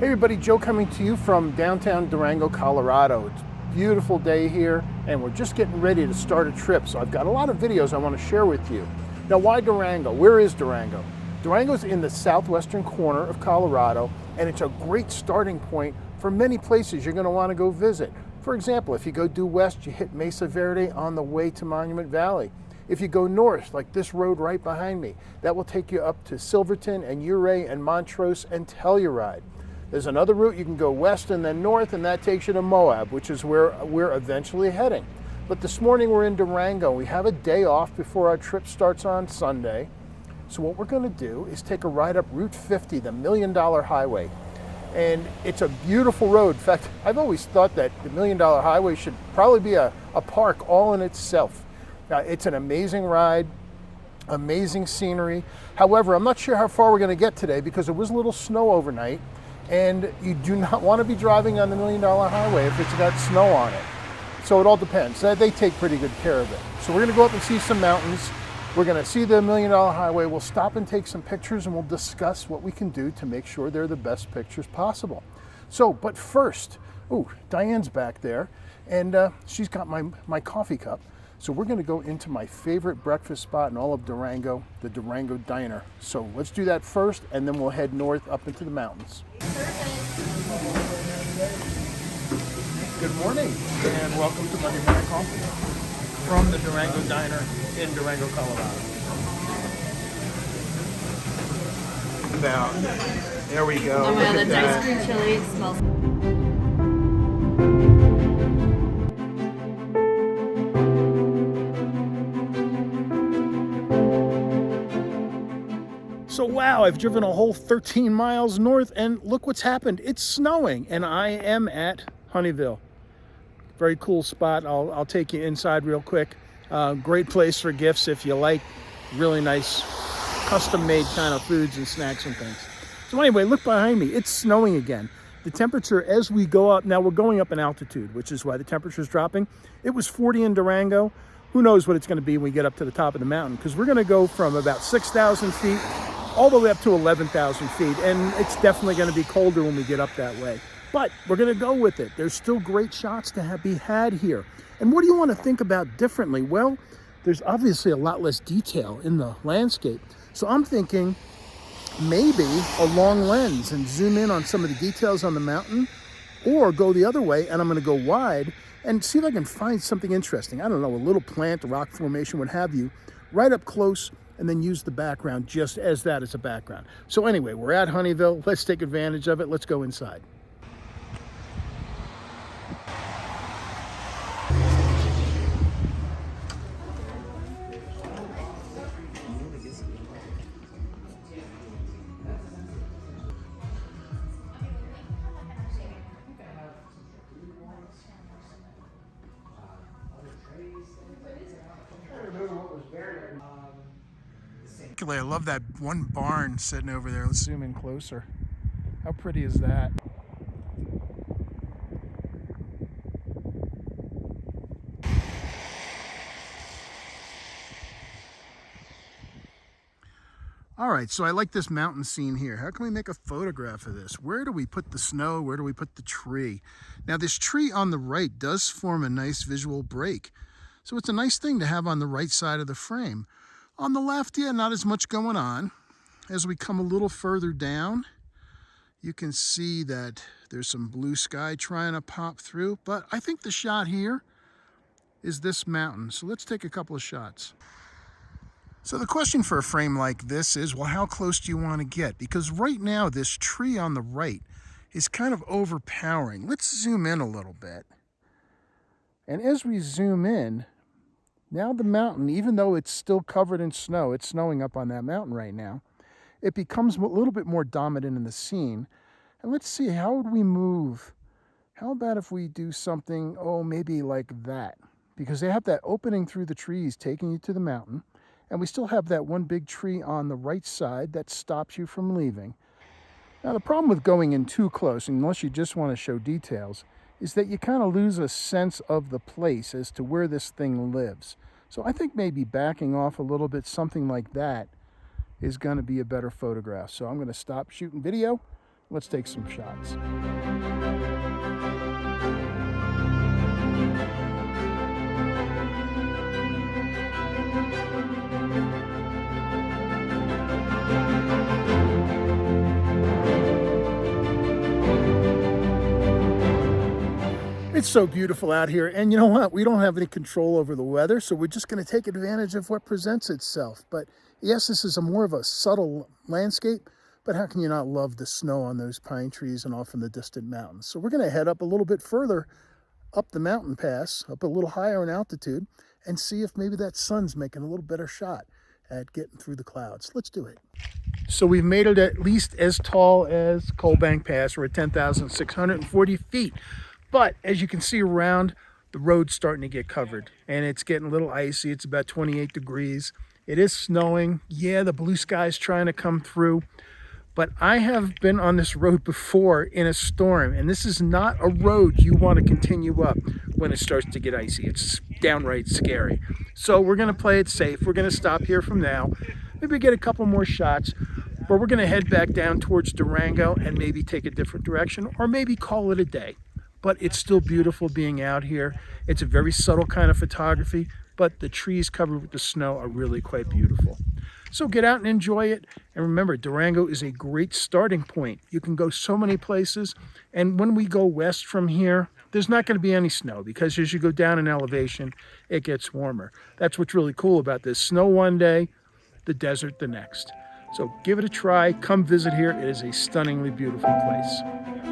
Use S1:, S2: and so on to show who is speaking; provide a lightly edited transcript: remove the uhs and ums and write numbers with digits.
S1: everybody, Joe coming to you from downtown Durango, Colorado. It's a beautiful day here and we're just getting ready to start a trip. So I've got a lot of videos I want to share with you. Now, why Durango? Where is Durango? Durango's in the southwestern corner of Colorado, and it's a great starting point for many places you're going to want to go visit. For example, if you go due west, you hit Mesa Verde on the way to Monument Valley. If you go north, like this road right behind me, that will take you up to Silverton and Ouray and Montrose and Telluride. There's another route you can go west and then north, and that takes you to Moab, which is where we're eventually heading. But this morning we're in Durango. We have a day off before our trip starts on Sunday. So what we're going to do is take a ride up Route 50, the $1 Million Highway. And it's a beautiful road. In fact, I've always thought that the $1 Million Highway should probably be a park all in itself. It's an amazing ride, amazing scenery. However, I'm not sure how far we're going to get today because there was a little snow overnight, and you do not want to be driving on the $1 Million Highway if it's got snow on it. So it all depends. They take pretty good care of it. So we're going to go up and see some mountains. We're going to see the $1 Million Highway. We'll stop and take some pictures, and we'll discuss what we can do to make sure they're the best pictures possible. So, but first, Diane's back there, and she's got my coffee cup. So we're going to go into my favorite breakfast spot in all of Durango, the Durango Diner. So let's do that first, and then we'll head north up into the mountains. Good morning, and welcome to Monday Morning Coffee from the Durango Diner in Durango, Colorado. There we go.
S2: Oh my god, the ice cream chili smells.
S1: So wow, I've driven a whole 13 miles north, and look what's happened. It's snowing, and I am at Honeyville. Very cool spot. I'll take you inside real quick. Great place for gifts if you like really nice custom-made kind of foods and snacks and things. So anyway, look behind me. It's snowing again. The temperature as we go up, now we're going up in altitude, which is why the temperature is dropping. It was 40 in Durango. Who knows what it's going to be when we get up to the top of the mountain, because we're going to go from about 6,000 feet all the way up to 11,000 feet, and it's definitely going to be colder when we get up that way. But we're going to go with it. There's still great shots to be had here. And what do you want to think about differently? Well, there's obviously a lot less detail in the landscape. So I'm thinking maybe a long lens and zoom in on some of the details on the mountain, or go the other way, and I'm going to go wide and see if I can find something interesting. I don't know, a little plant, a rock formation, what have you, right up close, and then use the background just as that as a background. So anyway, we're at Honeyville. Let's take advantage of it. Let's go inside. I love that one barn sitting over there. Let's zoom in closer. How pretty is that? All right, so I like this mountain scene here. How can we make a photograph of this? Where do we put the snow? Where do we put the tree? Now, this tree on the right does form a nice visual break. So it's a nice thing to have on the right side of the frame. On the left, yeah, not as much going on. As we come a little further down, you can see that there's some blue sky trying to pop through, but I think the shot here is this mountain. So let's take a couple of shots. So the question for a frame like this is, well, how close do you want to get? Because right now, this tree on the right is kind of overpowering. Let's zoom in a little bit. And as we zoom in, now the mountain, even though it's still covered in snow, it's snowing up on that mountain right now, it becomes a little bit more dominant in the scene. And let's see, how would we move? How about if we do something, maybe like that? Because they have that opening through the trees taking you to the mountain, and we still have that one big tree on the right side that stops you from leaving. Now the problem with going in too close, unless you just want to show details, is that you kind of lose a sense of the place as to where this thing lives. So I think maybe backing off a little bit, something like that, is going to be a better photograph. So I'm going to stop shooting video. Let's take some shots. It's so beautiful out here, and you know what? We don't have any control over the weather, so we're just going to take advantage of what presents itself. But yes, this is more of a subtle landscape, but how can you not love the snow on those pine trees and off in the distant mountains? So we're going to head up a little bit further up the mountain pass, up a little higher in altitude, and see if maybe that sun's making a little better shot at getting through the clouds. Let's do it. So we've made it at least as tall as Coal Bank Pass. We're at 10,640 feet. But as you can see around, the road's starting to get covered and it's getting a little icy. It's about 28 degrees. It is snowing. Yeah, the blue sky's trying to come through. But I have been on this road before in a storm, and this is not a road you want to continue up when it starts to get icy. It's downright scary. So we're going to play it safe. We're going to stop here from now. Maybe get a couple more shots. But we're going to head back down towards Durango and maybe take a different direction, or maybe call it a day. But it's still beautiful being out here. It's a very subtle kind of photography, but the trees covered with the snow are really quite beautiful. So get out and enjoy it. And remember, Durango is a great starting point. You can go so many places. And when we go west from here, there's not going to be any snow because as you go down in elevation, it gets warmer. That's what's really cool about this. Snow one day, the desert the next. So give it a try. Come visit here. It is a stunningly beautiful place.